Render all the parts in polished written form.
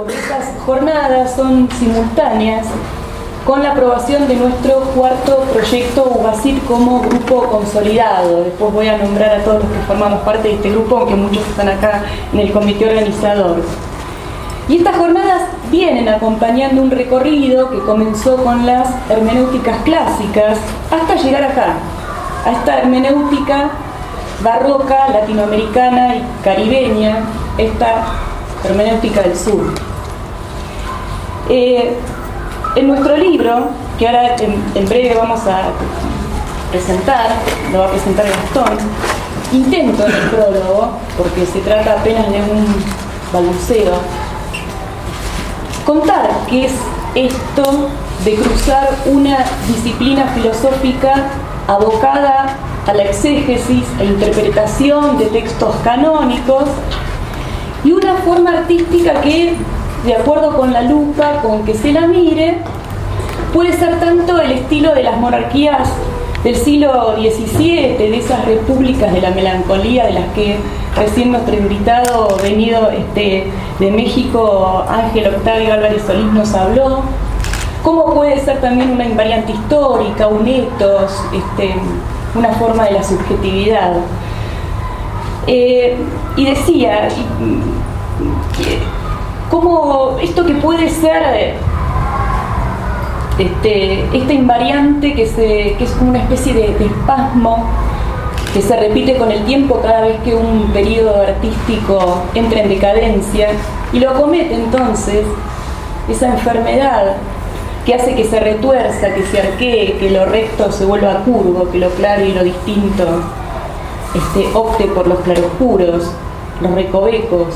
porque estas jornadas son simultáneas con la aprobación de nuestro cuarto proyecto UBASIT como grupo consolidado. Después voy a nombrar a todos los que formamos parte de este grupo, aunque muchos están acá en el comité organizador. Y estas jornadas vienen acompañando un recorrido que comenzó con las hermenéuticas clásicas hasta llegar acá, a esta hermenéutica barroca, latinoamericana y caribeña, esta hermenéutica del sur. En nuestro libro, que ahora en breve vamos a presentar, lo va a presentar Gastón, intento en el prólogo, porque se trata apenas de un balbuceo, contar qué es esto de cruzar una disciplina filosófica abocada a la exégesis e interpretación de textos canónicos y una forma artística que, de acuerdo con la lupa con que se la mire, puede ser tanto el estilo de las monarquías del siglo XVII, de esas repúblicas de la melancolía de las que recién nuestro invitado venido de México, Ángel Octavio Álvarez Solís, nos habló, como puede ser también una invariante histórica, un etos, una forma de la subjetividad. Y decía, como esto que puede ser esta invariante que es como una especie de espasmo que se repite con el tiempo cada vez que un periodo artístico entra en decadencia y lo acomete entonces esa enfermedad que hace que se retuerza, que se arquee, que lo recto se vuelva curvo, que lo claro y lo distinto opte por los claroscuros, los recovecos,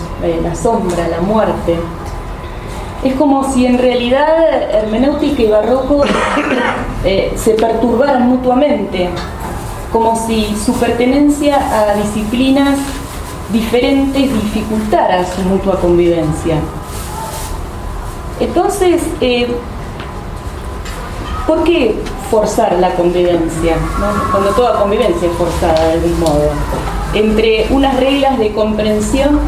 la sombra, la muerte. Es como si en realidad hermenéutica y barroco se perturbaran mutuamente, como si su pertenencia a disciplinas diferentes dificultara su mutua convivencia. Entonces, ¿por qué forzar la convivencia? ¿No? Cuando toda convivencia es forzada de algún modo, entre unas reglas de comprensión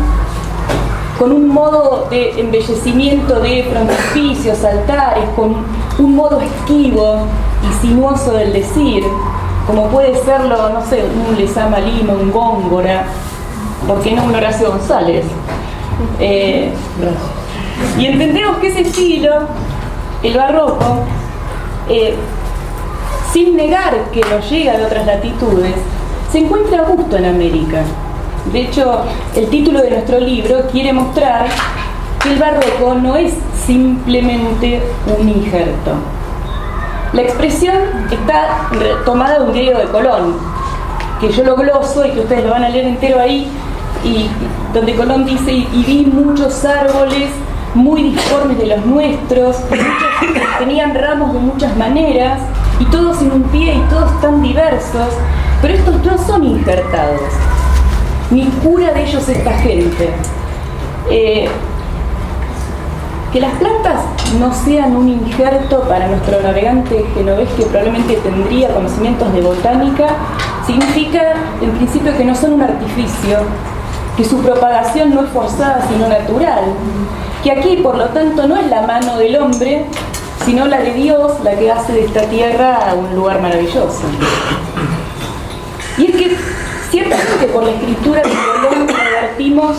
con un modo de embellecimiento de frontispicios, altares, con un modo esquivo y sinuoso del decir, como puede serlo, no sé, un Lezama Lima, un Góngora, ¿por qué no un Horacio González? Y entendemos que ese estilo, el barroco, sin negar que nos llega de otras latitudes, se encuentra a gusto en América. De hecho, el título de nuestro libro quiere mostrar que el barroco no es simplemente un injerto. La expresión está tomada de un griego de Colón, que yo lo gloso y que ustedes lo van a leer entero ahí, y donde Colón dice, y vi muchos árboles muy disformes de los nuestros, muchos tenían ramos de muchas maneras, y todos en un pie y todos tan diversos, pero estos no son injertados, ni cura de ellos esta gente. Que las plantas no sean un injerto para nuestro navegante genovés, que probablemente tendría conocimientos de botánica, significa en principio que no son un artificio, que su propagación no es forzada sino natural, que aquí por lo tanto no es la mano del hombre, sino la de Dios la que hace de esta tierra un lugar maravilloso. Y es que ciertamente por la escritura de Colón advertimos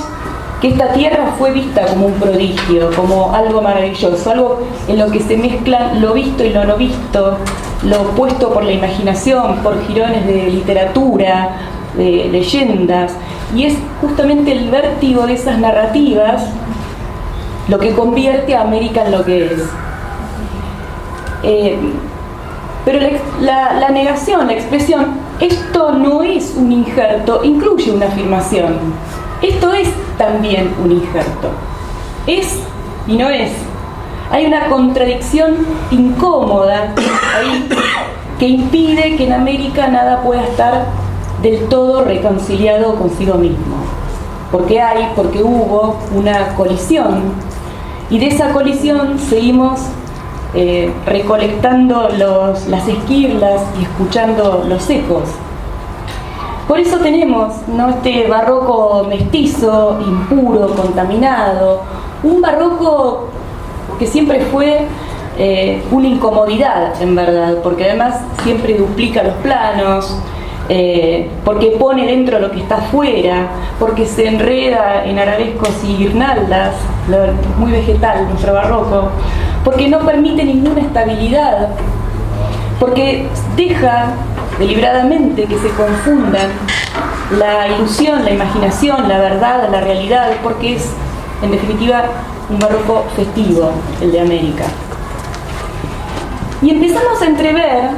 que esta tierra fue vista como un prodigio, como algo maravilloso, algo en lo que se mezclan lo visto y lo no visto, lo opuesto por la imaginación, por jirones de literatura, de leyendas, y es justamente el vértigo de esas narrativas lo que convierte a América en lo que es. Pero la negación, la expresión, esto no es un injerto, incluye una afirmación. Esto es también un injerto. Es y no es. Hay una contradicción incómoda ahí que impide que en América nada pueda estar del todo reconciliado consigo mismo. Porque hubo una colisión, y de esa colisión seguimos recolectando las esquirlas y escuchando los ecos. Por eso tenemos, ¿no?, este barroco mestizo, impuro, contaminado, Un barroco que siempre fue una incomodidad, en verdad, porque además siempre duplica los planos, porque pone dentro lo que está afuera, porque se enreda en arabescos y guirnaldas, muy vegetal nuestro barroco, porque no permite ninguna estabilidad, porque deja deliberadamente que se confundan la ilusión, la imaginación, la verdad, la realidad, porque es, en definitiva, un barroco festivo, el de América. Y empezamos a entrever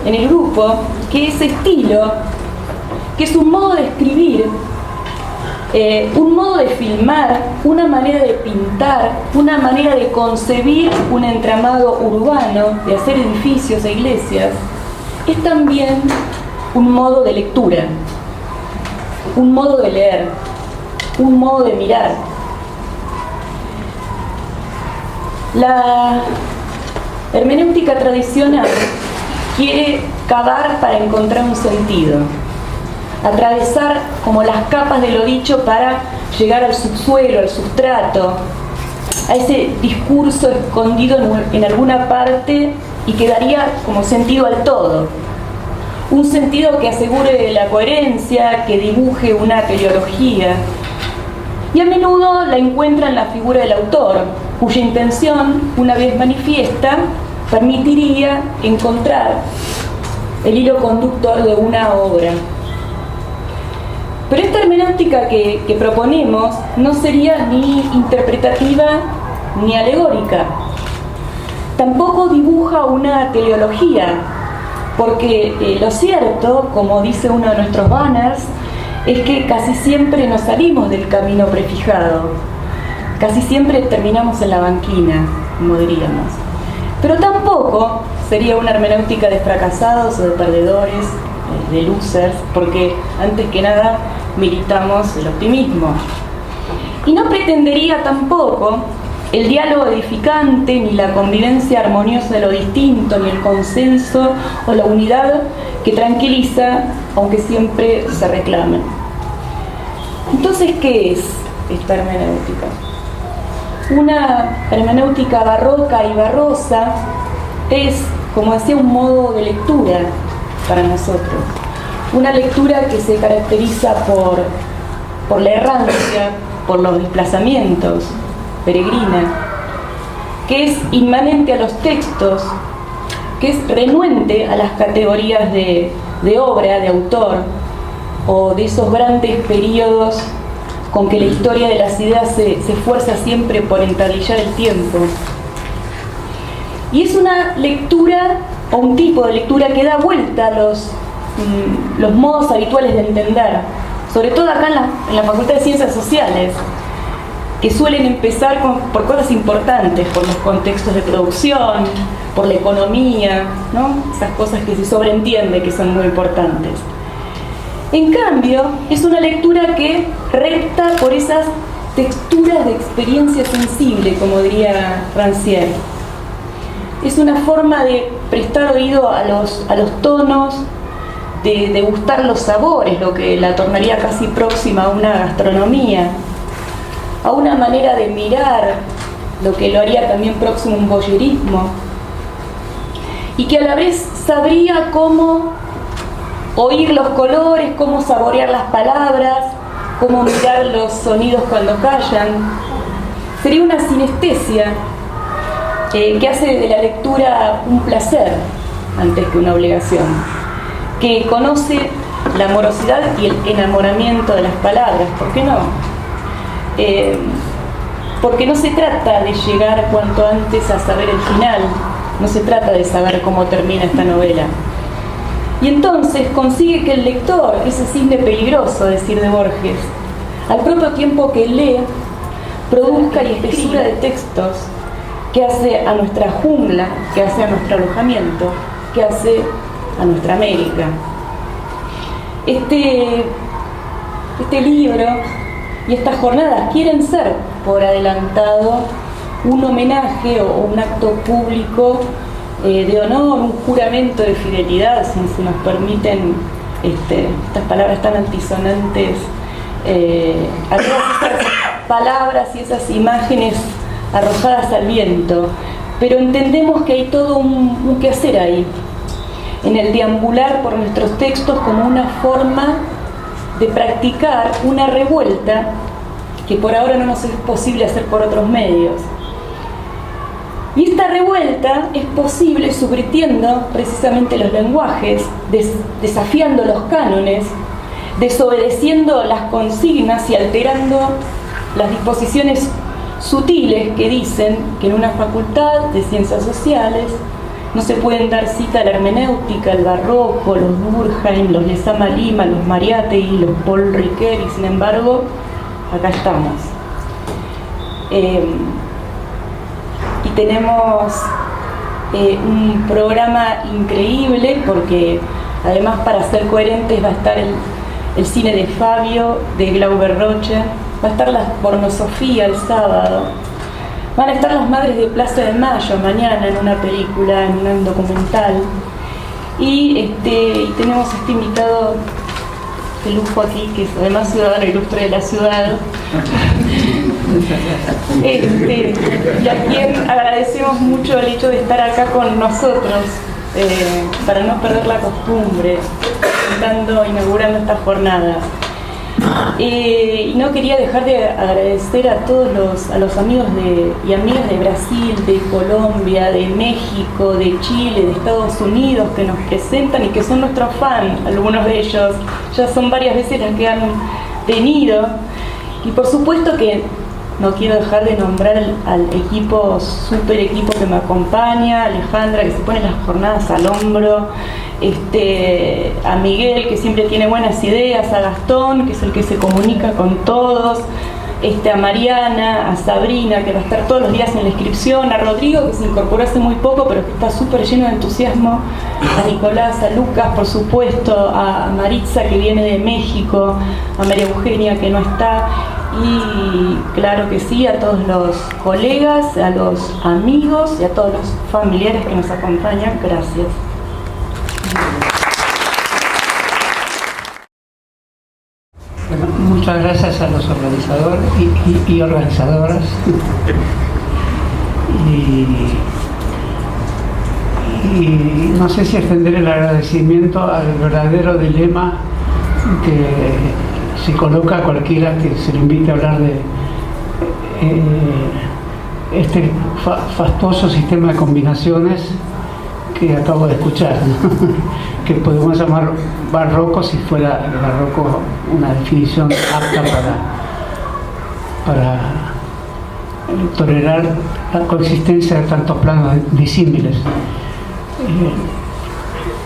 en el grupo que ese estilo, que es un modo de escribir, un modo de filmar, una manera de pintar, una manera de concebir un entramado urbano, de hacer edificios e iglesias, es también un modo de lectura, un modo de leer, un modo de mirar. La hermenéutica tradicional quiere cavar para encontrar un sentido, atravesar como las capas de lo dicho para llegar al subsuelo, al sustrato, a ese discurso escondido en alguna parte y que daría como sentido al todo. Un sentido que asegure la coherencia, que dibuje una teleología. Y a menudo la encuentra en la figura del autor, cuya intención, una vez manifiesta, permitiría encontrar el hilo conductor de una obra. Pero esta hermenéutica que proponemos no sería ni interpretativa ni alegórica. Tampoco dibuja una teleología, porque lo cierto, como dice uno de nuestros banners, es que casi siempre nos salimos del camino prefijado. Casi siempre terminamos en la banquina, como diríamos. Pero tampoco sería una hermenéutica de fracasados o de perdedores, de losers, porque antes que nada militamos el optimismo. Y no pretendería tampoco el diálogo edificante, ni la convivencia armoniosa de lo distinto, ni el consenso o la unidad que tranquiliza, aunque siempre se reclame. Entonces, ¿qué es esta hermenéutica? Una hermenéutica barroca y barrosa es, como decía, un modo de lectura para nosotros. Una lectura que se caracteriza por la errancia, por los desplazamientos, peregrina, que es inmanente a los textos, que es renuente a las categorías de obra, de autor, o de esos grandes periodos con que la historia de las ideas se esfuerza siempre por entablillar el tiempo. Y es una lectura, o un tipo de lectura que da vuelta a los modos habituales de entender, sobre todo acá en la Facultad de Ciencias Sociales, que suelen empezar por cosas importantes, por los contextos de producción, por la economía, ¿no? Esas cosas que se sobreentiende que son muy importantes. En cambio, es una lectura que recta por esas texturas de experiencia sensible, como diría Rancière. Es una forma de prestar oído a los tonos, de degustar los sabores, lo que la tornaría casi próxima a una gastronomía, a una manera de mirar, lo que lo haría también próximo a un voyerismo, y que a la vez sabría cómo oír los colores, cómo saborear las palabras, cómo mirar los sonidos cuando callan. Sería una sinestesia que hace de la lectura un placer antes que una obligación, que conoce la amorosidad y el enamoramiento de las palabras, ¿por qué no? Porque no se trata de llegar cuanto antes a saber el final, no se trata de saber cómo termina esta novela. Y entonces consigue que el lector, ese cisne peligroso, decir de Borges, al propio tiempo que lee, produzca y espesura de textos que hace a nuestra jungla, que hace a nuestro alojamiento, que hace a nuestra América. Este libro y estas jornadas quieren ser, por adelantado, un homenaje o un acto público de honor, un juramento de fidelidad, si se nos permiten estas palabras tan antisonantes, a todas esas palabras y esas imágenes arrojadas al viento, pero entendemos que hay todo un quehacer ahí, en el deambular por nuestros textos como una forma de practicar una revuelta que por ahora no nos es posible hacer por otros medios. Y esta revuelta es posible subvirtiendo precisamente los lenguajes, desafiando los cánones, desobedeciendo las consignas y alterando las disposiciones sutiles que dicen que en una facultad de ciencias sociales no se pueden dar cita a la hermenéutica, el barroco, los Durkheim, los Lezama Lima, los Mariátegui, los Paul Ricoeur, y sin embargo, acá estamos. Y tenemos un programa increíble porque además, para ser coherentes, va a estar el cine de Fabio, de Glauber Rocha, va a estar la pornosofía el sábado, van a estar las Madres de Plaza de Mayo mañana en una película, en un documental, y tenemos invitado de lujo aquí, que es además ciudadano ilustre de la ciudad, y a quien agradecemos mucho el hecho de estar acá con nosotros, para no perder la costumbre, inaugurando esta jornada. Y no quería dejar de agradecer a todos los amigos y amigas de Brasil, de Colombia, de México, de Chile, de Estados Unidos, que nos presentan y que son nuestros fans. Algunos de ellos ya son varias veces las que han venido, y por supuesto que no quiero dejar de nombrar al equipo, super equipo que me acompaña, Alejandra, que se pone las jornadas al hombro, a Miguel, que siempre tiene buenas ideas, a Gastón, que es el que se comunica con todos, a Mariana, a Sabrina, que va a estar todos los días en la inscripción, a Rodrigo, que se incorporó hace muy poco, pero que está súper lleno de entusiasmo, a Nicolás, a Lucas, por supuesto, a Maritza, que viene de México, a María Eugenia, que no está, y claro que sí, a todos los colegas, a los amigos y a todos los familiares que nos acompañan. Gracias. Bueno, muchas gracias a los organizadores y organizadoras. Y no sé si extender el agradecimiento al verdadero dilema que se coloca a cualquiera que se le invite a hablar de este fastuoso sistema de combinaciones que acabo de escuchar, ¿no? Que podemos llamar barroco si fuera el barroco una definición apta para tolerar la coexistencia de tantos planos disímiles.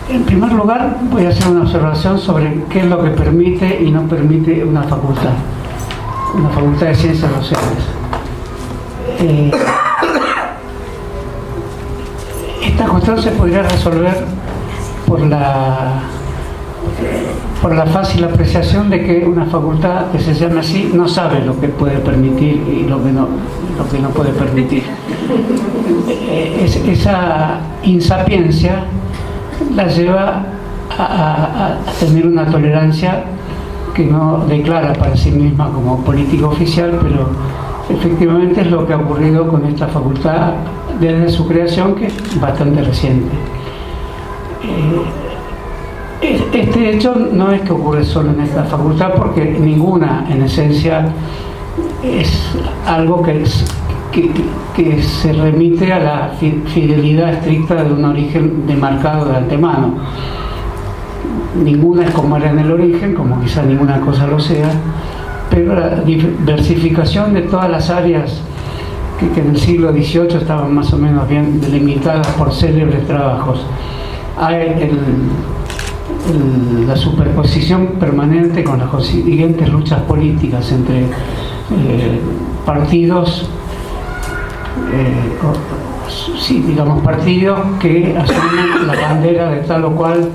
En primer lugar, voy a hacer una observación sobre qué es lo que permite y no permite una facultad de ciencias sociales. Esta cuestión se podría resolver por la fácil apreciación de que una facultad que se llame así no sabe lo que puede permitir y lo que no puede permitir. Esa insapiencia la lleva a tener una tolerancia que no declara para sí misma como política oficial, pero efectivamente es lo que ha ocurrido con esta facultad desde su creación, que es bastante reciente. Este hecho no es que ocurre solo en esta facultad, porque ninguna, en esencia, es algo que se remite a la fidelidad estricta de un origen demarcado de antemano. Ninguna es como era en el origen, como quizá ninguna cosa lo sea, pero la diversificación de todas las áreas que en el siglo XVIII estaban más o menos bien delimitadas por célebres trabajos. Hay la superposición permanente con las consiguientes luchas políticas entre partidos, partidos que asumen la bandera de tal o cual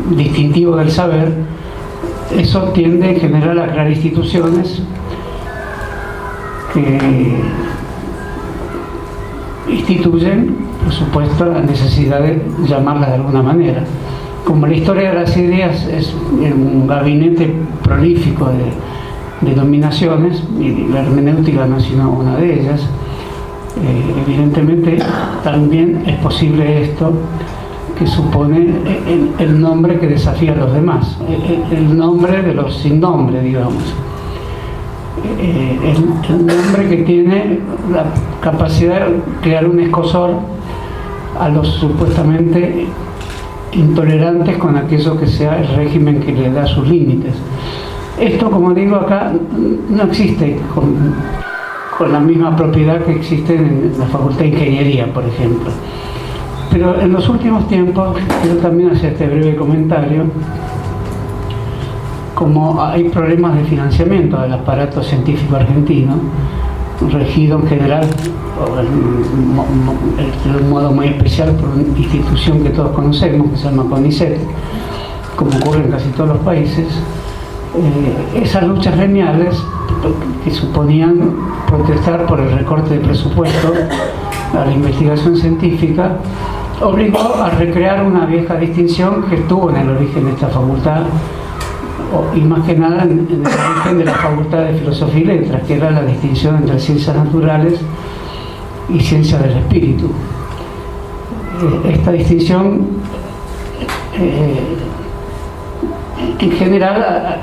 distintivo del saber. Eso tiende en general a crear instituciones que instituyen, por supuesto, la necesidad de llamarlas de alguna manera. Como la historia de las ideas es un gabinete prolífico denominaciones, y la hermenéutica no es sino una de ellas. Evidentemente también es posible esto que supone el nombre que desafía a los demás, el nombre de los sin nombre, digamos, el nombre que tiene la capacidad de crear un escozor a los supuestamente intolerantes con aquello que sea el régimen que le da sus límites. Esto, como digo acá, no existe con la misma propiedad que existe en la Facultad de Ingeniería, por ejemplo. Pero en los últimos tiempos, yo también hacía este breve comentario, como hay problemas de financiamiento del aparato científico argentino, regido en general, de un modo muy especial, por una institución que todos conocemos, que se llama CONICET, como ocurre en casi todos los países. Esas luchas gremiales, que suponían protestar por el recorte de presupuesto a la investigación científica, obligó a recrear una vieja distinción que estuvo en el origen de esta facultad, y más que nada en el origen de la Facultad de Filosofía y Letras, que era la distinción entre ciencias naturales y ciencias del espíritu. Esta distinción en general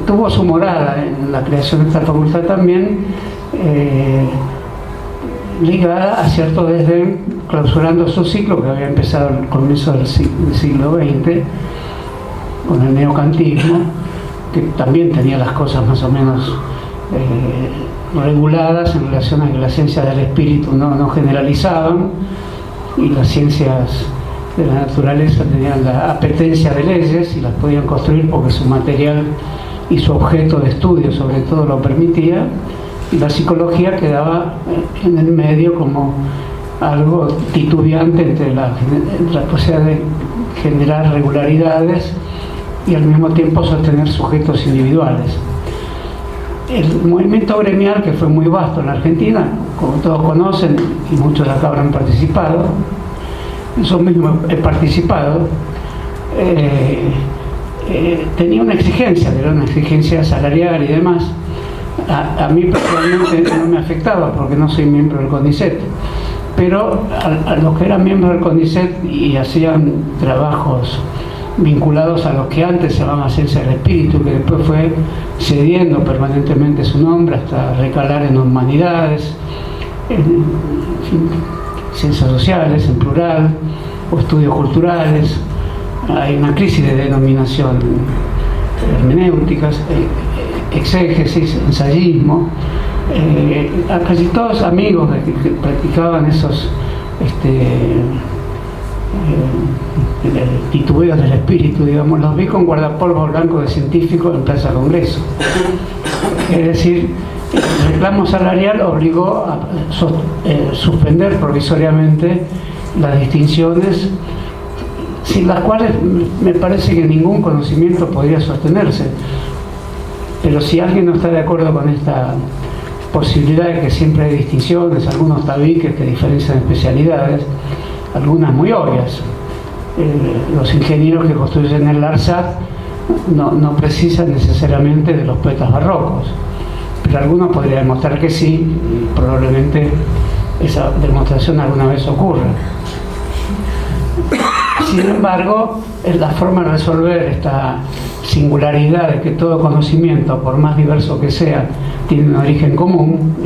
tuvo su morada en la creación de esta facultad también, ligada a cierto desdén, clausurando su ciclo que había empezado al comienzo del siglo XX con el neocantismo, que también tenía las cosas más o menos reguladas en relación a que las ciencias del espíritu no generalizaban, y las ciencias de la naturaleza tenían la apetencia de leyes y las podían construir porque su material y su objeto de estudio sobre todo lo permitía, y la psicología quedaba en el medio como algo titubeante entre la posibilidad de generar regularidades y al mismo tiempo sostener sujetos individuales. El movimiento gremial, que fue muy vasto en la Argentina, como todos conocen y muchos de acá habrán participado, yo mismo he participado, tenía una exigencia, era una exigencia salarial y demás. A mí personalmente no me afectaba porque no soy miembro del CONICET, pero a los que eran miembros del CONICET y hacían trabajos vinculados a los que antes se llamaban ciencia del espíritu, que después fue cediendo permanentemente su nombre hasta recalar en humanidades, en ciencias sociales en plural, o estudios culturales. Hay una crisis de denominación, hermenéuticas, exégesis, ensayismo. A casi todos amigos que practicaban esos titubeos del espíritu, digamos, los vi con guardapolvos blancos de científicos en Plaza Congreso. Es decir, el reclamo salarial obligó a suspender provisoriamente las distinciones, sin las cuales me parece que ningún conocimiento podría sostenerse. Pero si alguien no está de acuerdo con esta posibilidad de que siempre hay distinciones, algunos tabiques que diferencian especialidades, algunas muy obvias. Los ingenieros que construyen el ARSAT no precisan necesariamente de los poetas barrocos, pero algunos podrían demostrar que sí, y probablemente esa demostración alguna vez ocurra. Sin embargo, es la forma de resolver esta singularidad de que todo conocimiento, por más diverso que sea, tiene un origen común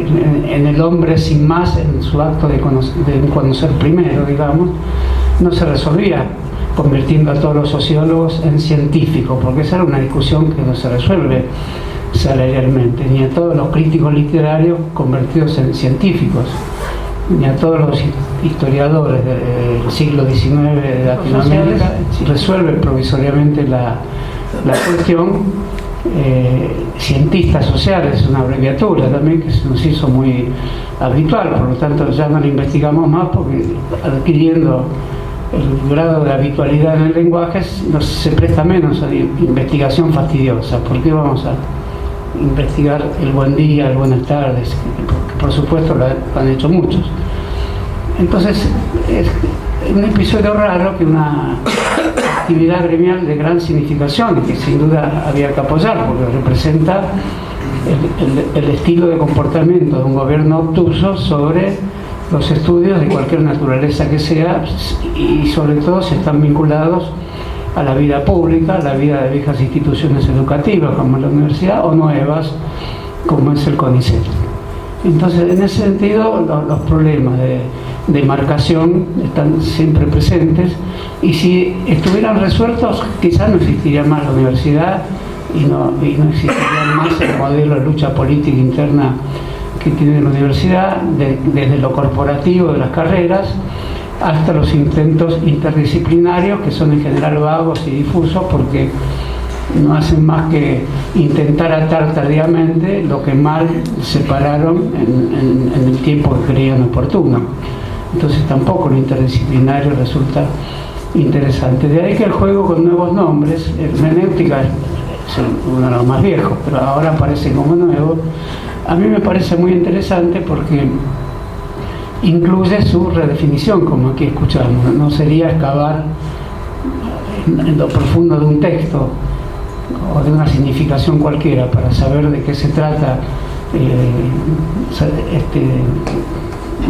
en el hombre sin más, en su acto de conocer primero, digamos, no se resolvía convirtiendo a todos los sociólogos en científicos, porque esa era una discusión que no se resuelve salarialmente, ni a todos los críticos literarios convertidos en científicos, ni a todos los historiadores del siglo XIX de Latinoamérica. Si resuelve provisoriamente la cuestión. Cientistas sociales, una abreviatura también que se nos hizo muy habitual, por lo tanto ya no la investigamos más porque adquiriendo el grado de habitualidad en el lenguaje se presta menos a investigación fastidiosa. ¿Por qué vamos a investigar el buen día, el buenas tardes? Que por supuesto lo han hecho muchos. Entonces es un episodio raro que una actividad gremial de gran significación, que sin duda había que apoyar, porque representa el estilo de comportamiento de un gobierno obtuso sobre los estudios de cualquier naturaleza que sea, y sobre todo si están vinculados a la vida pública, a la vida de viejas instituciones educativas como la universidad, o nuevas como es el CONICET. Entonces, en ese sentido, los problemas de marcación están siempre presentes, y si estuvieran resueltos, quizás no existiría más la universidad y no existiría más el modelo de lucha política interna que tiene la universidad, desde lo corporativo de las carreras hasta los intentos interdisciplinarios, que son en general vagos y difusos, porque no hacen más que intentar atar tardíamente lo que mal separaron en el tiempo que creían oportuno. Entonces tampoco lo interdisciplinario resulta interesante. De ahí que el juego con nuevos nombres, hermenéutica es uno de los más viejos, pero ahora aparece como nuevo, a mí me parece muy interesante porque incluye su redefinición, como aquí escuchamos. No sería excavar en lo profundo de un texto o de una significación cualquiera para saber de qué se trata,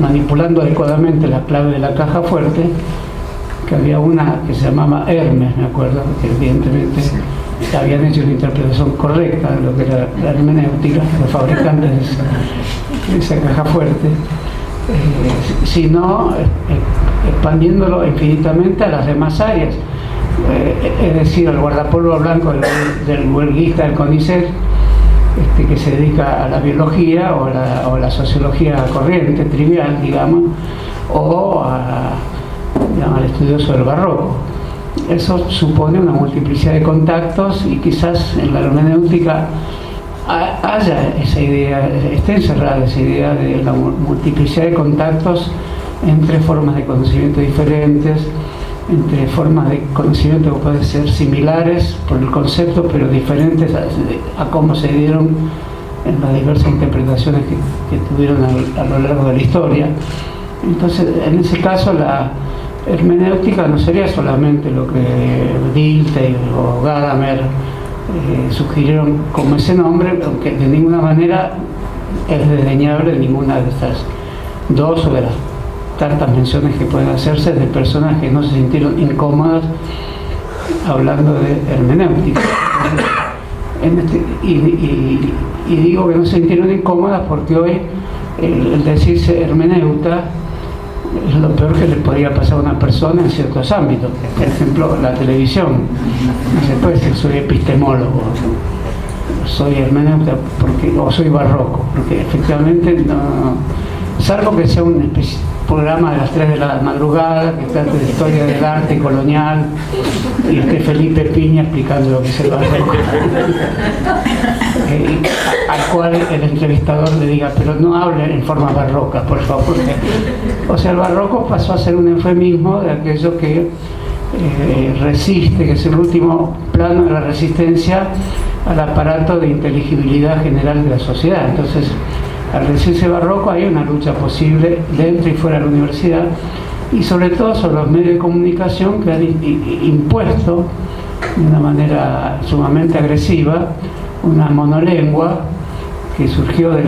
manipulando adecuadamente la clave de la caja fuerte, que había una que se llamaba Hermes, me acuerdo, que evidentemente habían hecho una interpretación correcta de lo que era la hermenéutica, los fabricantes de esa caja fuerte, sino expandiéndolo infinitamente a las demás áreas. Es decir, el guardapolvo blanco del huelguista del CONICET, que se dedica a la biología o a la sociología corriente, trivial, digamos, o al estudioso del barroco. Eso supone una multiplicidad de contactos, y quizás en la hermenéutica haya esa idea, esté encerrada esa idea de la multiplicidad de contactos entre formas de conocimiento diferentes, entre formas de conocimiento que pueden ser similares por el concepto, pero diferentes a cómo se dieron en las diversas interpretaciones que tuvieron a lo largo de la historia. Entonces, en ese caso, la hermenéutica no sería solamente lo que Dilthey o Gadamer sugirieron como ese nombre, aunque de ninguna manera es desdeñable ninguna de estas dos o de las tantas menciones que pueden hacerse de personas que no se sintieron incómodas hablando de hermenéutica. Y digo que no se sintieron incómodas porque hoy el decirse hermeneuta es lo peor que le podría pasar a una persona en ciertos ámbitos. Por ejemplo, la televisión. No se puede decir soy epistemólogo, soy hermeneuta o soy barroco, porque efectivamente no, salvo que sea un programa de las 3 de la madrugada que trate de historia del arte colonial y esté Felipe Piña explicando lo que es el barroco, al cual el entrevistador le diga, pero no hable en forma barroca, por favor. O sea, el barroco pasó a ser un eufemismo de aquello que resiste, que es el último plano de la resistencia al aparato de inteligibilidad general de la sociedad. Entonces, al decirse barroco hay una lucha posible dentro y fuera de la universidad, y sobre todo sobre los medios de comunicación que han impuesto de una manera sumamente agresiva una monolengua que surgió de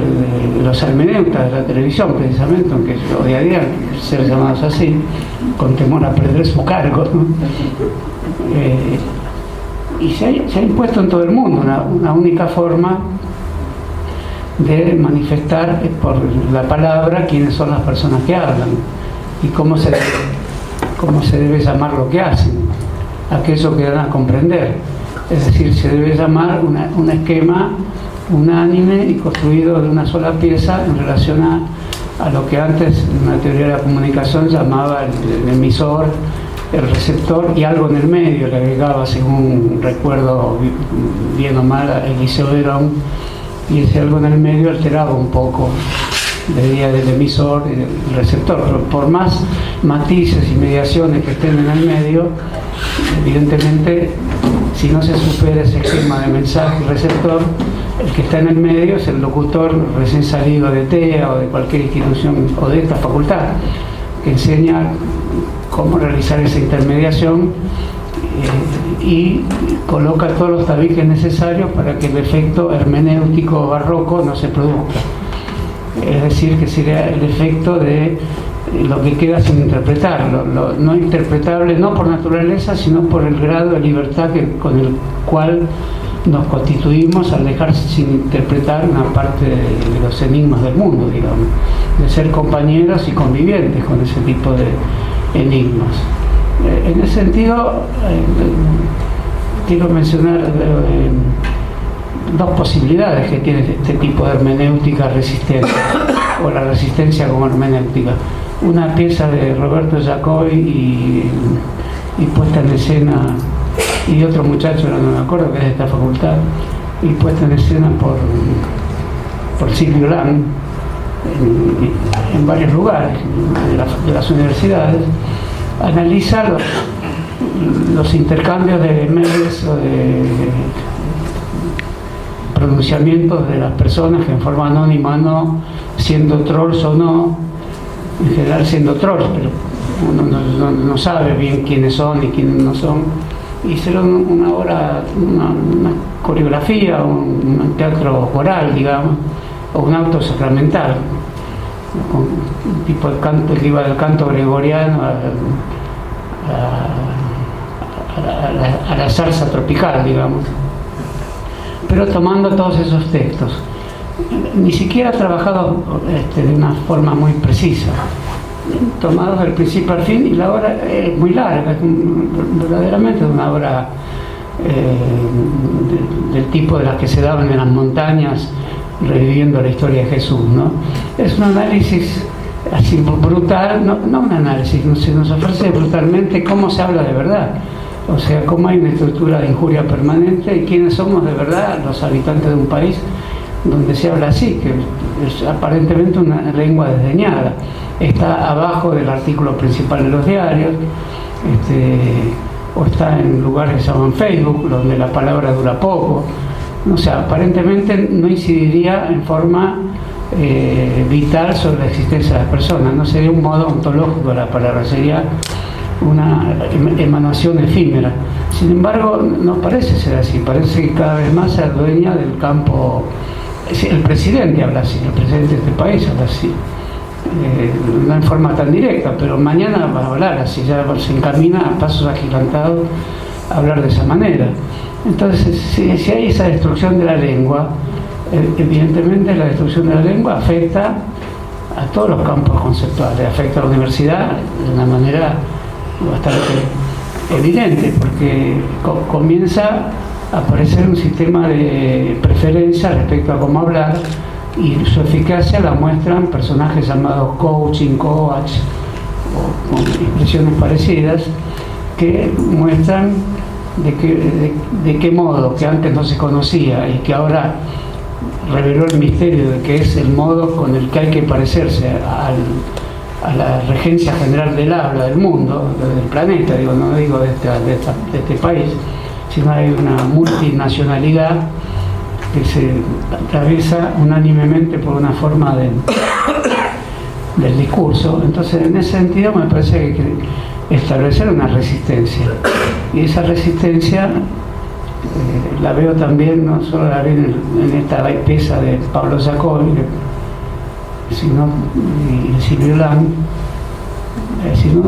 los hermeneutas de la televisión, precisamente, aunque odiarían ser llamados así, con temor a perder su cargo, ¿no? Y se ha impuesto en todo el mundo una única forma de manifestar por la palabra quiénes son las personas que hablan y cómo se debe llamar lo que hacen, aquello que dan a comprender. Es decir, se debe llamar un esquema unánime y construido de una sola pieza en relación a lo que antes en la teoría de la comunicación llamaba el emisor, el receptor y algo en el medio, le agregaba, según recuerdo bien o mal, a Eliseo Verón, y ese algo en el medio alteraba un poco la idea del emisor y del receptor, pero por más matices y mediaciones que estén en el medio, evidentemente, si no se supera ese esquema de mensaje y receptor, el que está en el medio es el locutor recién salido de TEA o de cualquier institución o de esta facultad, que enseña cómo realizar esa intermediación y coloca todos los tabiques necesarios para que el efecto hermenéutico barroco no se produzca. Es decir, que sería el efecto de lo que queda sin interpretar, lo no interpretable no por naturaleza, sino por el grado de libertad con el cual nos constituimos al dejar sin interpretar una parte de los enigmas del mundo, digamos, de ser compañeros y convivientes con ese tipo de enigmas. En ese sentido, quiero mencionar dos posibilidades que tiene este tipo de hermenéutica resistencia, o la resistencia como hermenéutica. Una pieza de Roberto Jacobi y puesta en escena, y otro muchacho, no me acuerdo, que es de esta facultad, y puesta en escena por Silvio Lang en varios lugares de las universidades, analiza los intercambios de mails o de pronunciamientos de las personas que en forma anónima, no siendo trolls o no, en general siendo trolls, pero uno no sabe bien quiénes son y quiénes no son. Hicieron una obra, una coreografía, un teatro coral, digamos, o un acto sacramental, con un tipo de canto que iba del canto gregoriano a la salsa tropical, digamos, pero tomando todos esos textos. Ni siquiera trabajado de una forma muy precisa, tomados del principio al fin, y la obra es muy larga, es verdaderamente una obra del tipo de las que se daban en las montañas reviviendo la historia de Jesús, ¿no? Es un análisis así brutal, no un análisis, se nos ofrece brutalmente cómo se habla de verdad, o sea, cómo hay una estructura de injuria permanente y quiénes somos de verdad los habitantes de un país donde se habla así, que es aparentemente una lengua desdeñada. Está abajo del artículo principal de los diarios, o está en lugares que se llaman Facebook, donde la palabra dura poco. O sea, aparentemente no incidiría en forma vital sobre la existencia de las personas, no sería un modo ontológico de la palabra, sería una emanación efímera. Sin embargo, no parece ser así, parece que cada vez más se adueña del campo. El presidente habla así, el presidente de este país habla así, no en forma tan directa, pero mañana va a hablar así, ya se encamina a pasos agigantados a hablar de esa manera. Entonces, si hay esa destrucción de la lengua, evidentemente la destrucción de la lengua afecta a todos los campos conceptuales, afecta a la universidad de una manera bastante evidente, porque comienza a aparecer un sistema de preferencia respecto a cómo hablar, y su eficacia la muestran personajes llamados coaching, coach, o con expresiones parecidas, que muestran de qué modo, que antes no se conocía y que ahora reveló el misterio de que es el modo con el que hay que parecerse a la regencia general del habla del mundo, del planeta, digo, no digo de este país, sino hay una multinacionalidad que se atraviesa unánimemente por una forma del discurso. Entonces, en ese sentido, me parece que hay que establecer una resistencia, y esa resistencia la veo también, no solo la veo en esta pieza de Pablo Jacobi, sino y Silvio Lang, sino,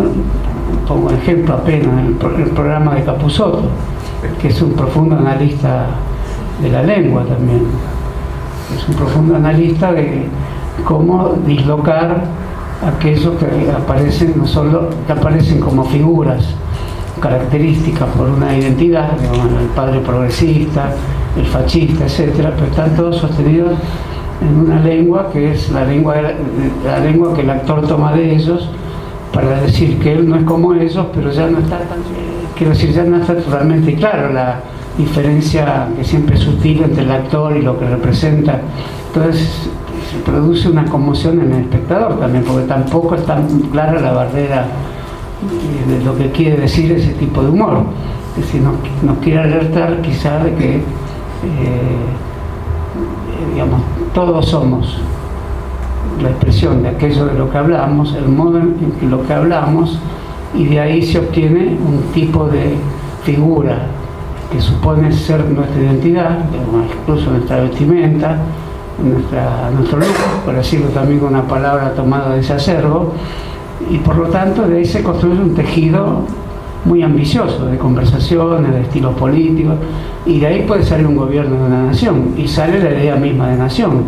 pongo ejemplo apenas, el programa de Capusotto, que es un profundo analista de la lengua también. Es un profundo analista de cómo dislocar aquellos que aparecen, no solo que aparecen como figuras características por una identidad, digamos, el padre progresista, el fascista, etcétera, pero están todos sostenidos en una lengua que es la lengua que el actor toma de ellos para decir que él no es como ellos, pero ya no está tan, quiero decir, ya no está totalmente claro la diferencia que siempre es sutil entre el actor y lo que representa. Entonces se produce una conmoción en el espectador también, porque tampoco es tan clara la barrera de lo que quiere decir ese tipo de humor. Es decir, nos quiere alertar quizá de que digamos, todos somos la expresión de aquello de lo que hablamos, el modo en que lo que hablamos, y de ahí se obtiene un tipo de figura que supone ser nuestra identidad, incluso nuestra vestimenta, nuestro look, por decirlo también con una palabra tomada de ese acervo, y por lo tanto de ahí se construye un tejido muy ambicioso de conversaciones, de estilos políticos, y de ahí puede salir un gobierno de una nación, y sale la idea misma de nación.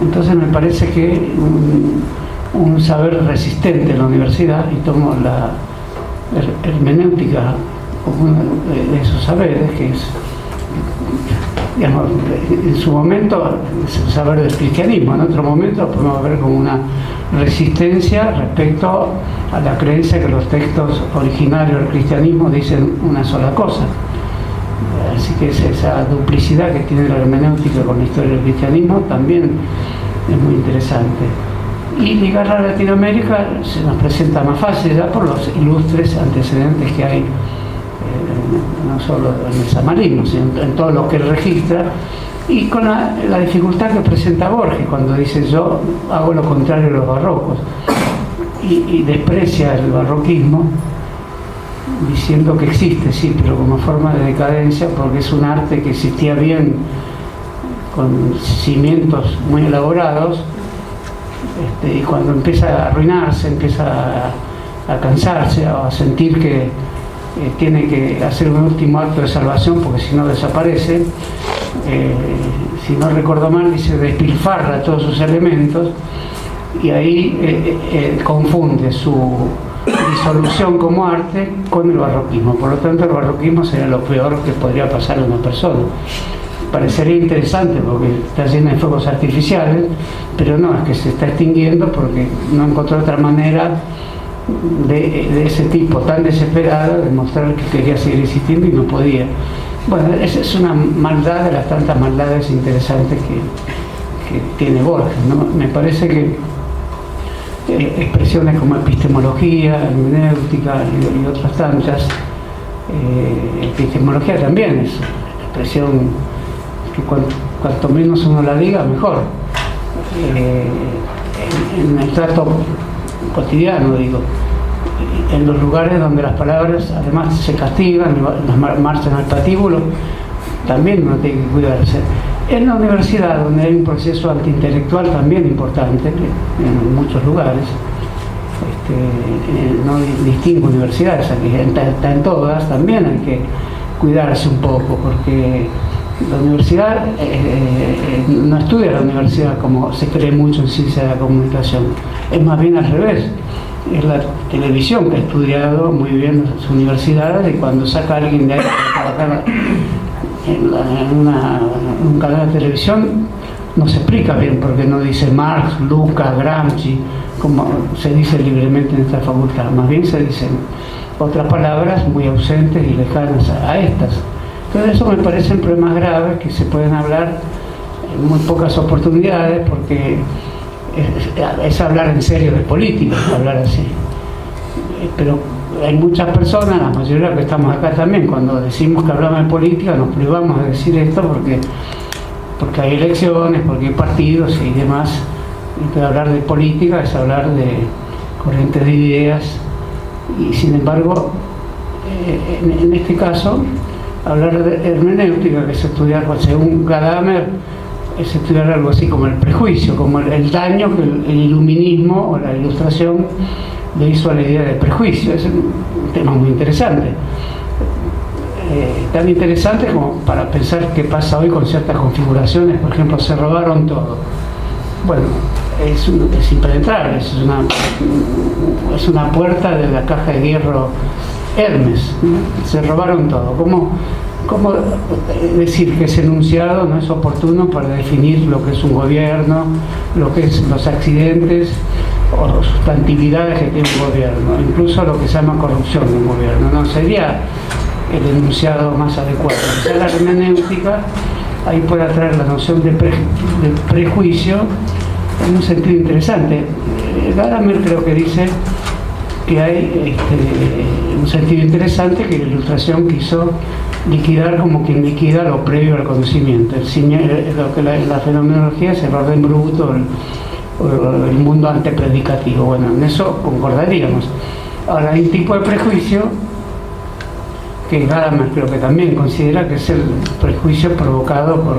Entonces me parece que un saber resistente en la universidad, y tomo la hermenéutica como uno de esos saberes, que es, digamos, en su momento es el saber del cristianismo, en otro momento lo podemos ver como una resistencia respecto a la creencia que los textos originarios del cristianismo dicen una sola cosa. Así que esa duplicidad que tiene la hermenéutica con la historia del cristianismo también es muy interesante. Y ligarla a Latinoamérica se nos presenta más fácil ya por los ilustres antecedentes que hay, no solo en el samarismo, sino en todo lo que él registra, y con la dificultad que presenta Borges cuando dice yo hago lo contrario de los barrocos, y desprecia el barroquismo diciendo que existe, sí, pero como forma de decadencia, porque es un arte que existía bien con cimientos muy elaborados, y cuando empieza a arruinarse, empieza a cansarse, a sentir que tiene que hacer un último acto de salvación porque si no desaparece, si no recuerdo mal, dice despilfarra todos sus elementos, y ahí confunde su disolución como arte con el barroquismo. Por lo tanto, el barroquismo sería lo peor que podría pasar a una persona. Parecería interesante porque está llena de fuegos artificiales, pero no, es que se está extinguiendo porque no encontró otra manera de ese tipo tan desesperado de mostrar que quería seguir existiendo y no podía. Bueno, esa es una maldad de las tantas maldades interesantes que tiene Borges, ¿no? Me parece que expresiones como epistemología, hermenéutica y otras tantas, epistemología también es expresión que cuanto menos uno la diga, mejor. En el trato cotidiano, digo, en los lugares donde las palabras además se castigan, las marchan al patíbulo, también uno tiene que cuidarse. En la universidad, donde hay un proceso antiintelectual también importante, en muchos lugares, no distingo universidades, aquí está en todas, también hay que cuidarse un poco, porque la universidad no estudia la universidad como se cree mucho en ciencia de la comunicación, es más bien al revés. Es la televisión que ha estudiado muy bien las universidades, y cuando saca a alguien de ahí para trabajar en un canal de televisión no se explica bien porque no dice Marx, Lukács, Gramsci, como se dice libremente en esta facultad, más bien se dicen otras palabras muy ausentes y lejanas a estas. Entonces eso me parecen problemas graves que se pueden hablar en muy pocas oportunidades, porque es hablar en serio de política, hablar así. Pero hay muchas personas, la mayoría que estamos acá también, cuando decimos que hablamos de política nos privamos de decir esto porque hay elecciones, porque hay partidos y demás. Entonces hablar de política es hablar de corrientes de ideas, y sin embargo en este caso hablar de hermenéutica, que es estudiar, según Gadamer, es estudiar algo así como el prejuicio, como el daño que el iluminismo o la ilustración le hizo a la idea de prejuicio. Es un tema muy interesante, tan interesante como para pensar qué pasa hoy con ciertas configuraciones. Por ejemplo, se robaron todo. Bueno, es impenetrable, es una puerta de la caja de hierro Hermes, ¿no? Se robaron todo. ¿Cómo decir que ese enunciado no es oportuno para definir lo que es un gobierno, lo que es los accidentes o sustantividades que tiene un gobierno, incluso lo que se llama corrupción de un gobierno? No sería el enunciado más adecuado. O sea, la hermenéutica ahí puede traer la noción de prejuicio en un sentido interesante. Gadamer creo que dice que hay un sentido interesante que la Ilustración quiso liquidar como quien liquida lo previo al conocimiento. Lo que la fenomenología es el orden bruto, el mundo antepredicativo. Bueno, en eso concordaríamos. Ahora hay un tipo de prejuicio que Gadamer creo que también considera que es el prejuicio provocado por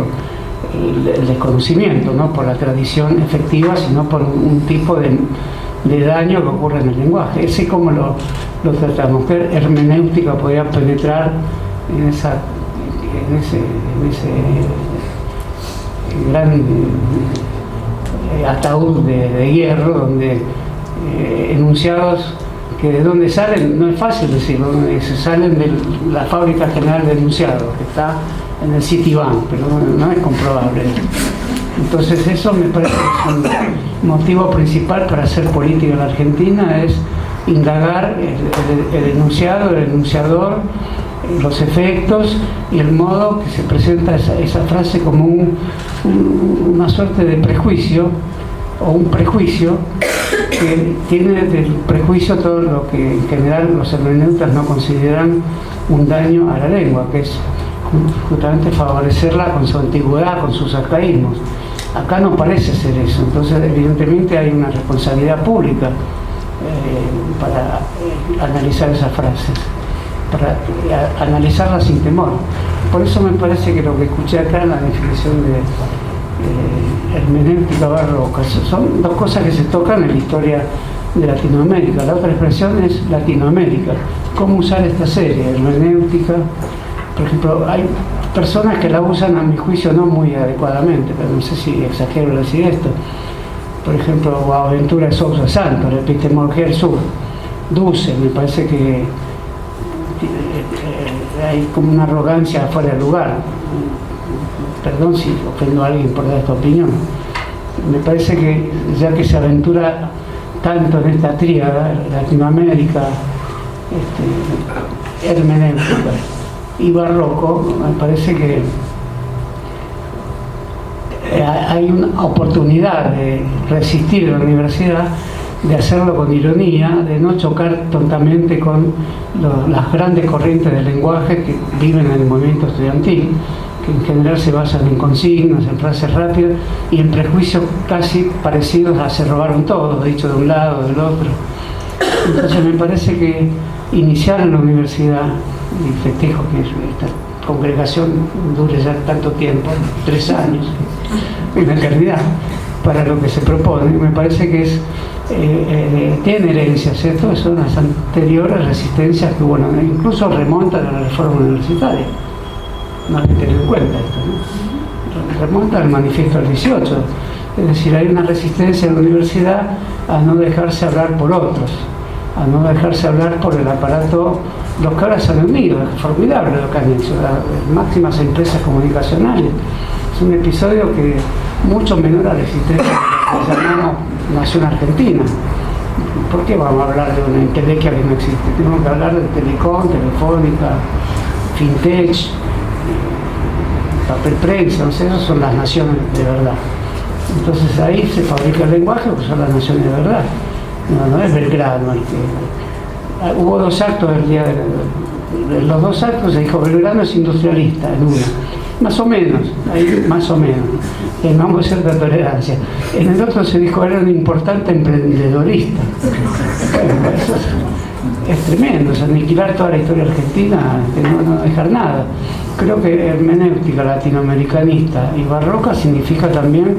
el desconocimiento, no por la tradición efectiva, sino por un tipo de daño que ocurre en el lenguaje. Ese como lo tratamos, que hermenéutica podría penetrar en ese gran ataúd de hierro, donde enunciados que de dónde salen, no es fácil decirlo, se salen de la Fábrica General de Enunciados, que está en el Citibank, pero no es comprobable. Entonces eso me parece que es un motivo principal para hacer política en la Argentina, es indagar el enunciado, el enunciador, los efectos y el modo que se presenta esa frase como una suerte de prejuicio o un prejuicio que tiene del prejuicio todo lo que en general los hermeneutas no consideran un daño a la lengua, que es justamente favorecerla con su antigüedad, con sus arcaísmos. Acá no parece ser eso, entonces evidentemente hay una responsabilidad pública para analizar esas frases, para analizarlas sin temor. Por eso me parece que lo que escuché acá en la definición de hermenéutica barroca son dos cosas que se tocan en la historia de Latinoamérica. La otra expresión es Latinoamérica. ¿Cómo usar esta serie? Hermenéutica. Por ejemplo, hay personas que la usan a mi juicio no muy adecuadamente, pero no sé si exagero al decir esto. Por ejemplo, Boaventura de Sousa Santos, la epistemología del sur. Duce, me parece que hay como una arrogancia fuera de lugar. Perdón si ofendo a alguien por dar esta opinión. Me parece que ya que se aventura tanto en esta tríada, Latinoamérica, hermenéutica y barroco, me parece que hay una oportunidad de resistir en la universidad, de hacerlo con ironía, de no chocar tontamente con las grandes corrientes del lenguaje que viven en el movimiento estudiantil, que en general se basan en consignas, en frases rápidas y en prejuicios casi parecidos a se robaron todo, dicho de un lado, del otro. Entonces me parece que iniciar en la universidad, y festejo que esta congregación dure ya tanto tiempo, 3 años, en la eternidad, para lo que se propone, me parece que es tiene herencias, ¿cierto? Son las anteriores resistencias que, bueno, incluso remontan a la reforma universitaria. No hay que tener en cuenta esto, ¿no? Remonta al manifiesto del 18, es decir, hay una resistencia en la universidad a no dejarse hablar por otros, a no dejarse hablar por el aparato, los que ahora se han unido, es formidable lo que han hecho, las máximas empresas comunicacionales. Es un episodio que mucho menor a la existencia de lo que llamamos Nación Argentina. ¿Por qué vamos a hablar de una entelequia que no existe? Tenemos que hablar de Telecom, Telefónica, Fintech, papel prensa, no sé, esas son las naciones de verdad. Entonces ahí se fabrica el lenguaje porque son las naciones de verdad. No es Belgrano. Hubo 2 actos el día de los 2 actos se dijo Belgrano es industrialista en una. Más o menos, ahí más o menos. Tengamos cierta tolerancia. En el otro se dijo era un importante emprendedorista. Bueno, eso es tremendo, es aniquilar toda la historia argentina, no dejar nada. Creo que hermenéutica latinoamericanista y barroca significa también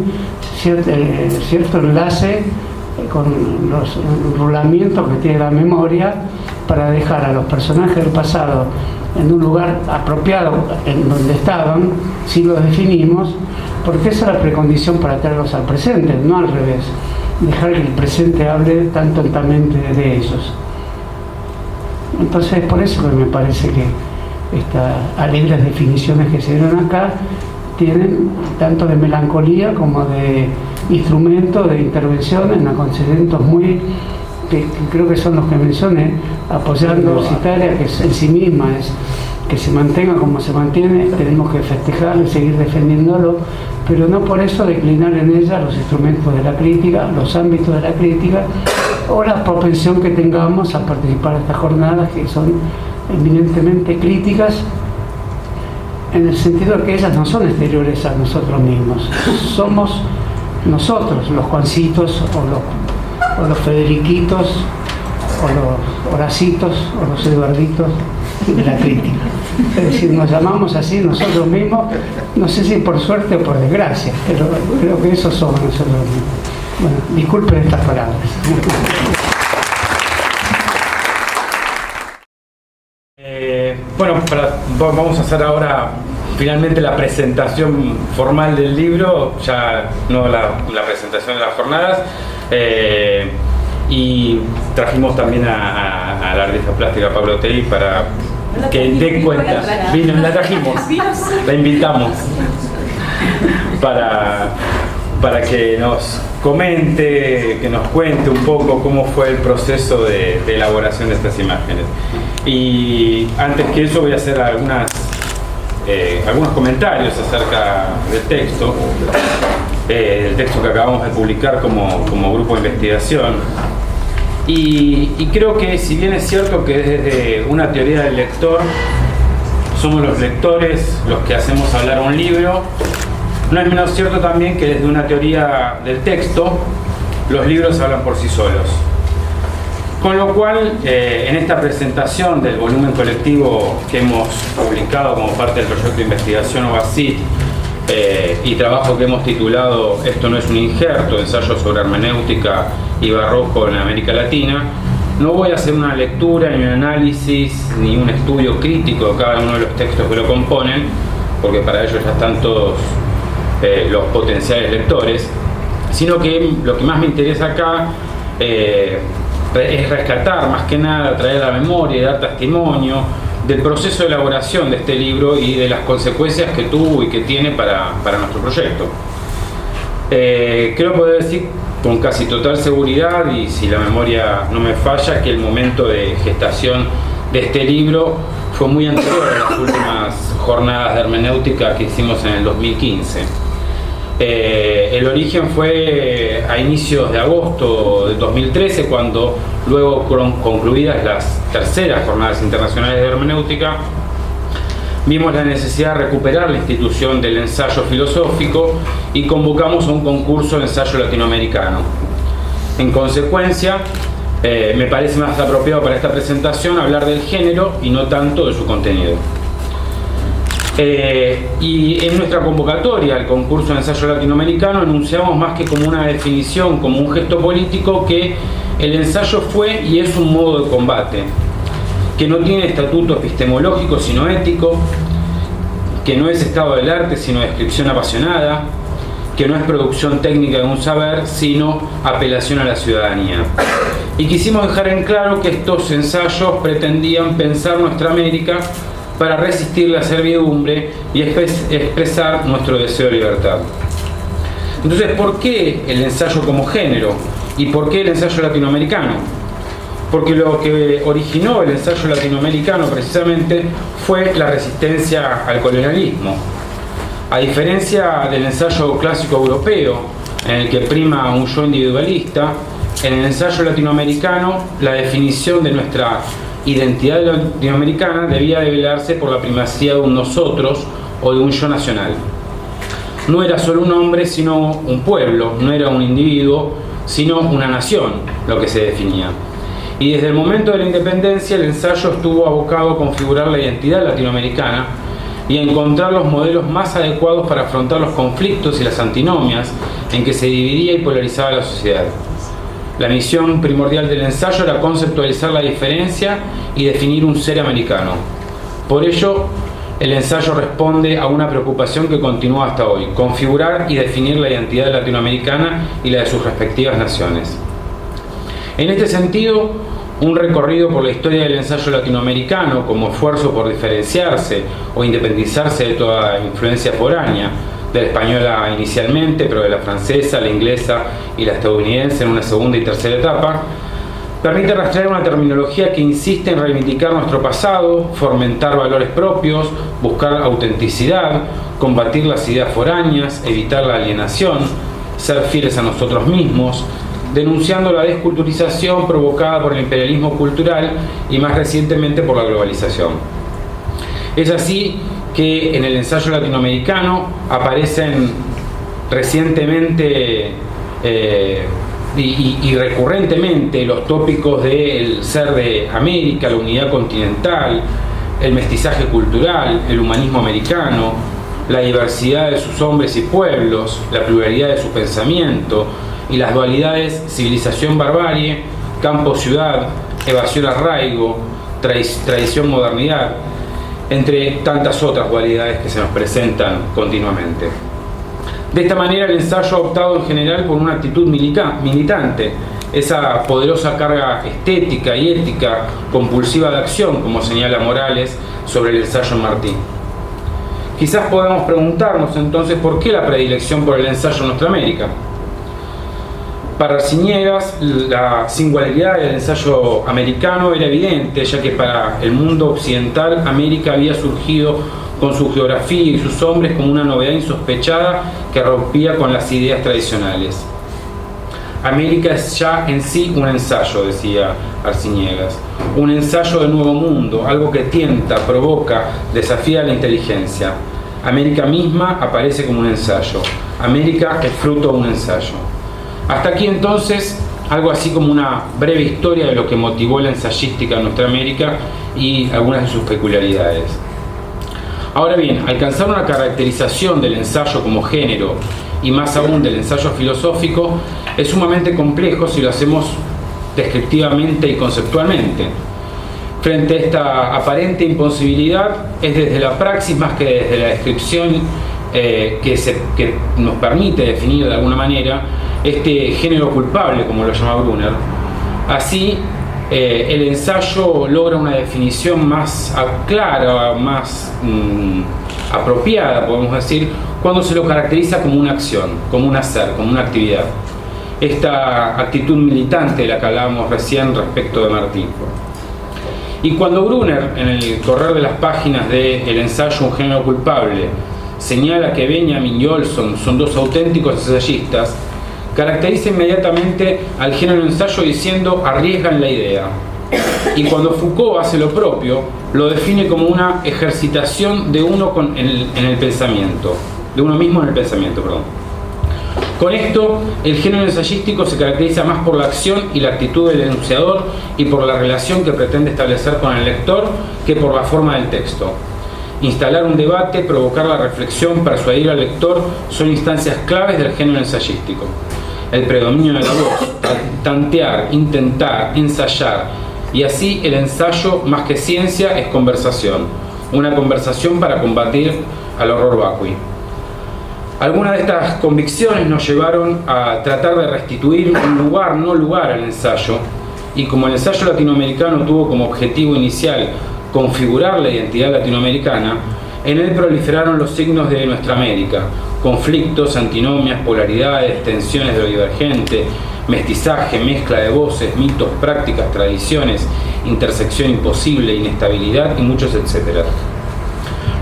cierto enlace con los enrolamientos que tiene la memoria para dejar a los personajes del pasado en un lugar apropiado en donde estaban, si los definimos, porque esa es la precondición para traerlos al presente, no al revés, dejar que el presente hable tan tontamente de ellos. Entonces por eso que me parece que estas alegres definiciones que se dieron acá tienen tanto de melancolía como de instrumento de intervención en acontecimientos muy que creo que son los que mencioné, apoyando a Universitaria, que en sí misma es que se mantenga como se mantiene, tenemos que festejarlo y seguir defendiéndolo, pero no por eso declinar en ella los instrumentos de la crítica, los ámbitos de la crítica o la propensión que tengamos a participar en estas jornadas que son eminentemente críticas, en el sentido de que ellas no son exteriores a nosotros mismos, somos nosotros, los Juancitos o los Federiquitos o los Horacitos o los Eduarditos de la crítica. Es decir, nos llamamos así nosotros mismos, no sé si por suerte o por desgracia, pero creo que eso somos nosotros mismos. Bueno, disculpen estas palabras. Bueno, vamos a hacer ahora finalmente la presentación formal del libro, ya no la presentación de las jornadas, y trajimos también a la artista plástica Pablo Tei para que dé cuenta. La trajimos, la invitamos para que nos comente, que nos cuente un poco cómo fue el proceso de elaboración de estas imágenes. Y antes que eso voy a hacer algunos comentarios acerca del texto, el texto que acabamos de publicar como grupo de investigación. Y creo que, si bien es cierto que desde una teoría del lector somos los lectores los que hacemos hablar un libro, no es menos cierto también que desde una teoría del texto los libros hablan por sí solos. Con lo cual, en esta presentación del volumen colectivo que hemos publicado como parte del proyecto de investigación OACIT, y trabajo que hemos titulado Esto no es un injerto, ensayo sobre hermenéutica y barroco en América Latina, no voy a hacer una lectura, ni un análisis, ni un estudio crítico de cada uno de los textos que lo componen, porque para ello ya están todos los potenciales lectores, sino que lo que más me interesa acá es rescatar, más que nada, traer a la memoria y dar testimonio del proceso de elaboración de este libro y de las consecuencias que tuvo y que tiene para nuestro proyecto. Creo poder decir con casi total seguridad, y si la memoria no me falla, que el momento de gestación de este libro fue muy anterior a las últimas jornadas de hermenéutica que hicimos en el 2015. El origen fue a inicios de agosto de 2013, cuando, luego concluidas las terceras jornadas internacionales de hermenéutica, vimos la necesidad de recuperar la institución del ensayo filosófico y convocamos a un concurso de ensayo latinoamericano. En consecuencia, me parece más apropiado para esta presentación hablar del género y no tanto de su contenido. Y en nuestra convocatoria al concurso de ensayo latinoamericano enunciamos, más que como una definición, como un gesto político, que el ensayo fue y es un modo de combate, que no tiene estatuto epistemológico sino ético, que no es estado del arte sino descripción apasionada, que no es producción técnica de un saber sino apelación a la ciudadanía. Y quisimos dejar en claro que estos ensayos pretendían pensar nuestra América para resistir la servidumbre y expresar nuestro deseo de libertad. Entonces, ¿por qué el ensayo como género? ¿Y por qué el ensayo latinoamericano? Porque lo que originó el ensayo latinoamericano precisamente fue la resistencia al colonialismo. A diferencia del ensayo clásico europeo, en el que prima un yo individualista, en el ensayo latinoamericano la definición de nuestra identidad latinoamericana debía develarse por la primacía de un nosotros o de un yo nacional. No era solo un hombre, sino un pueblo, no era un individuo, sino una nación lo que se definía. Y desde el momento de la independencia el ensayo estuvo abocado a configurar la identidad latinoamericana y a encontrar los modelos más adecuados para afrontar los conflictos y las antinomias en que se dividía y polarizaba la sociedad. La misión primordial del ensayo era conceptualizar la diferencia y definir un ser americano. Por ello, el ensayo responde a una preocupación que continúa hasta hoy: configurar y definir la identidad latinoamericana y la de sus respectivas naciones. En este sentido, un recorrido por la historia del ensayo latinoamericano como esfuerzo por diferenciarse o independizarse de toda influencia foránea, de la española inicialmente, pero de la francesa, la inglesa y la estadounidense en una segunda y tercera etapa, permite rastrear una terminología que insiste en reivindicar nuestro pasado, fomentar valores propios, buscar autenticidad, combatir las ideas foráneas, evitar la alienación, ser fieles a nosotros mismos, denunciando la desculturización provocada por el imperialismo cultural y más recientemente por la globalización. Es así que en el ensayo latinoamericano aparecen recientemente y recurrentemente los tópicos del ser de América, la unidad continental, el mestizaje cultural, el humanismo americano, la diversidad de sus hombres y pueblos, la pluralidad de su pensamiento y las dualidades civilización-barbarie, campo-ciudad, evasión-arraigo, tradición-modernidad, entre tantas otras dualidades que se nos presentan continuamente. De esta manera el ensayo ha optado en general por una actitud militante, esa poderosa carga estética y ética compulsiva de acción, como señala Morales sobre el ensayo en Martí. Quizás podamos preguntarnos entonces por qué la predilección por el ensayo en nuestra América. Para Arciniegas, la singularidad del ensayo americano era evidente, ya que para el mundo occidental América había surgido con su geografía y sus hombres como una novedad insospechada que rompía con las ideas tradicionales. América es ya en sí un ensayo, decía Arciniegas, un ensayo de nuevo mundo, algo que tienta, provoca, desafía la inteligencia. América misma aparece como un ensayo. América es fruto de un ensayo. Hasta aquí entonces algo así como una breve historia de lo que motivó la ensayística en nuestra América y algunas de sus peculiaridades. Ahora bien, alcanzar una caracterización del ensayo como género y más aún del ensayo filosófico es sumamente complejo si lo hacemos descriptivamente y conceptualmente. Frente a esta aparente imposibilidad, es desde la praxis más que desde la descripción que nos permite definir de alguna manera este género culpable, como lo llama Brunner. Así, el ensayo logra una definición más clara, más apropiada, podemos decir, cuando se lo caracteriza como una acción, como un hacer, como una actividad. Esta actitud militante de la que hablábamos recién respecto de Martí. Y cuando Brunner, en el correr de las páginas de El ensayo, un género culpable, señala que Benjamin y Olson son dos auténticos ensayistas, caracteriza inmediatamente al género ensayo diciendo arriesgan la idea. Y cuando Foucault hace lo propio, lo define como una ejercitación de uno en el pensamiento, de uno mismo en el pensamiento, perdón. Con esto, el género ensayístico se caracteriza más por la acción y la actitud del enunciador y por la relación que pretende establecer con el lector que por la forma del texto. Instalar un debate, provocar la reflexión, persuadir al lector son instancias claves del género ensayístico. El predominio de la voz, tantear, intentar, ensayar, y así el ensayo, más que ciencia, es conversación. Una conversación para combatir al horror vacui. Algunas de estas convicciones nos llevaron a tratar de restituir un lugar, no lugar al ensayo, y como el ensayo latinoamericano tuvo como objetivo inicial configurar la identidad latinoamericana, en él proliferaron los signos de nuestra América: conflictos, antinomias, polaridades, tensiones de lo divergente, mestizaje, mezcla de voces, mitos, prácticas, tradiciones, intersección imposible, inestabilidad y muchos etcétera.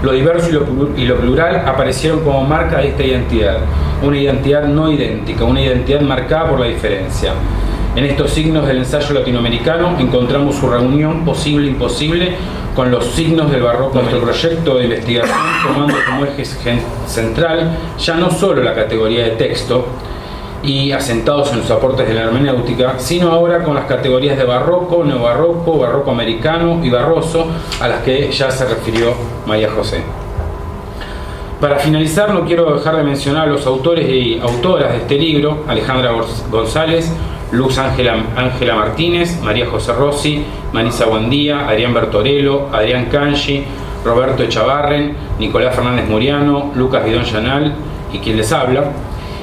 Lo diverso y lo plural aparecieron como marca de esta identidad, una identidad no idéntica, una identidad marcada por la diferencia. En estos signos del ensayo latinoamericano encontramos su reunión posible-imposible con los signos del barroco. Nuestro proyecto de investigación tomando como eje central ya no solo la categoría de texto y asentados en los aportes de la hermenéutica, sino ahora con las categorías de barroco, neobarroco, barroco americano y barroso, a las que ya se refirió María José. Para finalizar, no quiero dejar de mencionar a los autores y autoras de este libro: Alejandra González, Luz Ángela Martínez, María José Rossi, Marisa Buendía, Adrián Bertorello, Adrián Canchi, Roberto Echavarren, Nicolás Fernández Muriano, Lucas Bidón Llanal y quien les habla.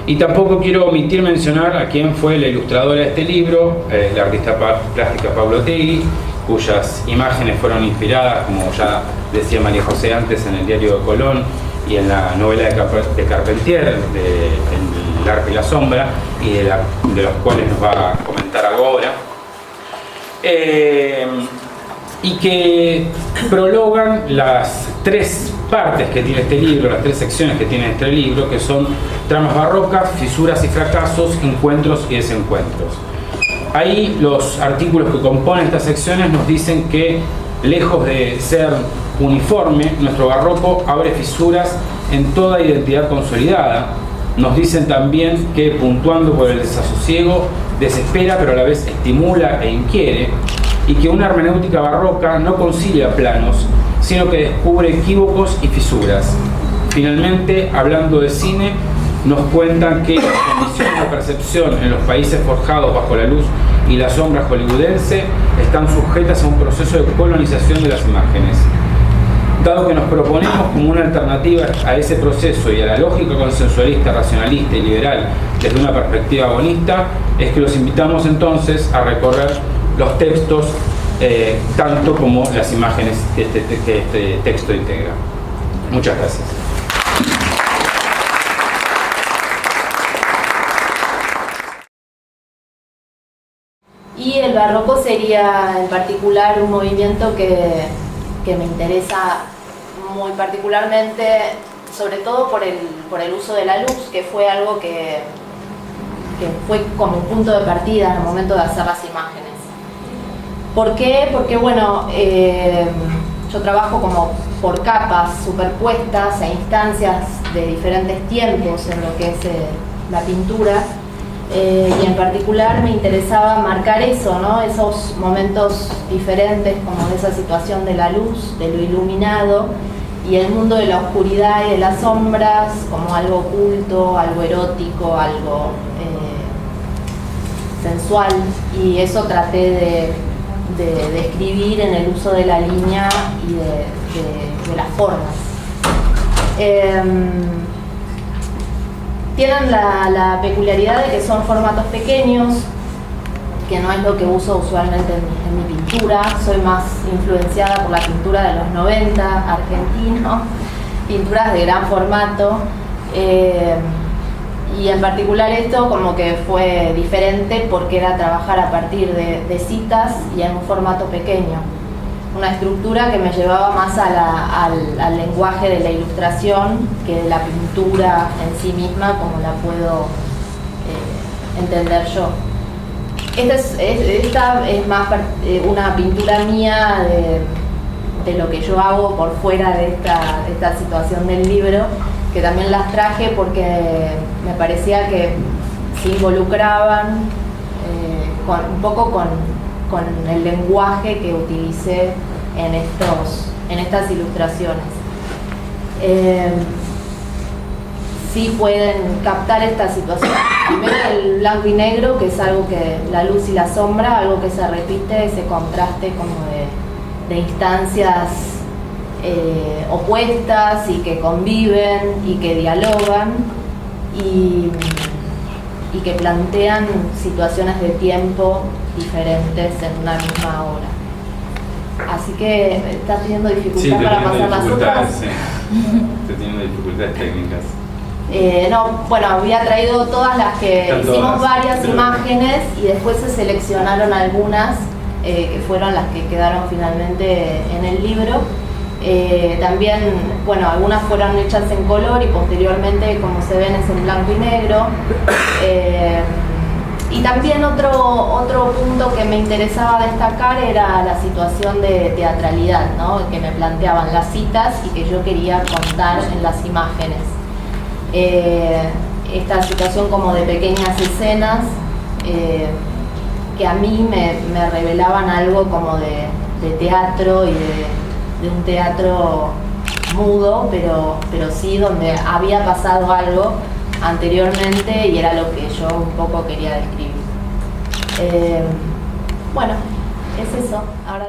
Y tampoco quiero omitir mencionar a quien fue la ilustradora de este libro, la artista plástica Paula Otegui, cuyas imágenes fueron inspiradas, como ya decía María José antes, en el Diario de Colón y en la novela de Carpentier, El Arco y la Sombra, y de los cuales nos va a comentar ahora, y que prologan las tres partes que tiene este libro, las tres secciones que tiene este libro, que son tramas barrocas, fisuras y fracasos, encuentros y desencuentros. Ahí los artículos que componen estas secciones nos dicen que, lejos de ser uniforme, nuestro barroco abre fisuras en toda identidad consolidada, Nos dicen también que, puntuando por el desasosiego, desespera pero a la vez estimula e inquiere, y que una hermenéutica barroca no concilia planos, sino que descubre equívocos y fisuras. Finalmente, hablando de cine, nos cuentan que la condición de percepción en los países forjados bajo la luz y la sombra hollywoodense están sujetas a un proceso de colonización de las imágenes. Dado que nos proponemos como una alternativa a ese proceso y a la lógica consensualista, racionalista y liberal desde una perspectiva agonista, es que los invitamos entonces a recorrer los textos tanto como las imágenes que este texto integra. Muchas gracias. Y el barroco sería en particular un movimiento que me interesa muy particularmente, sobre todo por el uso de la luz, que fue algo que fue como un punto de partida en el momento de hacer las imágenes. ¿Por qué? Porque bueno, yo trabajo como por capas superpuestas e instancias de diferentes tiempos en lo que es la pintura. Y en particular me interesaba marcar eso, ¿no? Esos momentos diferentes, como de esa situación de la luz, de lo iluminado, y el mundo de la oscuridad y de las sombras como algo oculto, algo erótico, algo sensual, y eso traté de escribir en el uso de la línea y de las formas. Tienen la peculiaridad de que son formatos pequeños, que no es lo que uso usualmente en mi pintura. Soy más influenciada por la pintura de los 90, argentino, pinturas de gran formato. Y en particular esto como que fue diferente porque era trabajar a partir de citas y en un formato pequeño. Una estructura que me llevaba más al lenguaje de la ilustración que de la pintura en sí misma, como la puedo entender yo. Esta es más una pintura mía de lo que yo hago por fuera de esta situación del libro, que también las traje porque me parecía que se involucraban un poco con el lenguaje que utilicé en estas ilustraciones. Sí pueden captar esta situación. Primero el blanco y negro, que es algo que la luz y la sombra, algo que se repite, ese contraste como de instancias opuestas y que conviven y que dialogan y que plantean situaciones de tiempo diferentes en una misma obra. Así que estás teniendo dificultad para pasar las otras. Sí. Estoy teniendo dificultades técnicas. No, bueno, había traído todas las que hicimos varias imágenes y después se seleccionaron algunas que fueron las que quedaron finalmente en el libro. También, bueno, algunas fueron hechas en color y posteriormente, como se ven, es en blanco y negro. Y también otro punto que me interesaba destacar era la situación de teatralidad, ¿no? Que me planteaban las citas y que yo quería contar en las imágenes. Esta situación como de pequeñas escenas que a mí me revelaban algo como de teatro y de un teatro mudo, pero sí donde había pasado algo anteriormente y era lo que yo un poco quería describir. Bueno, es eso. Ahora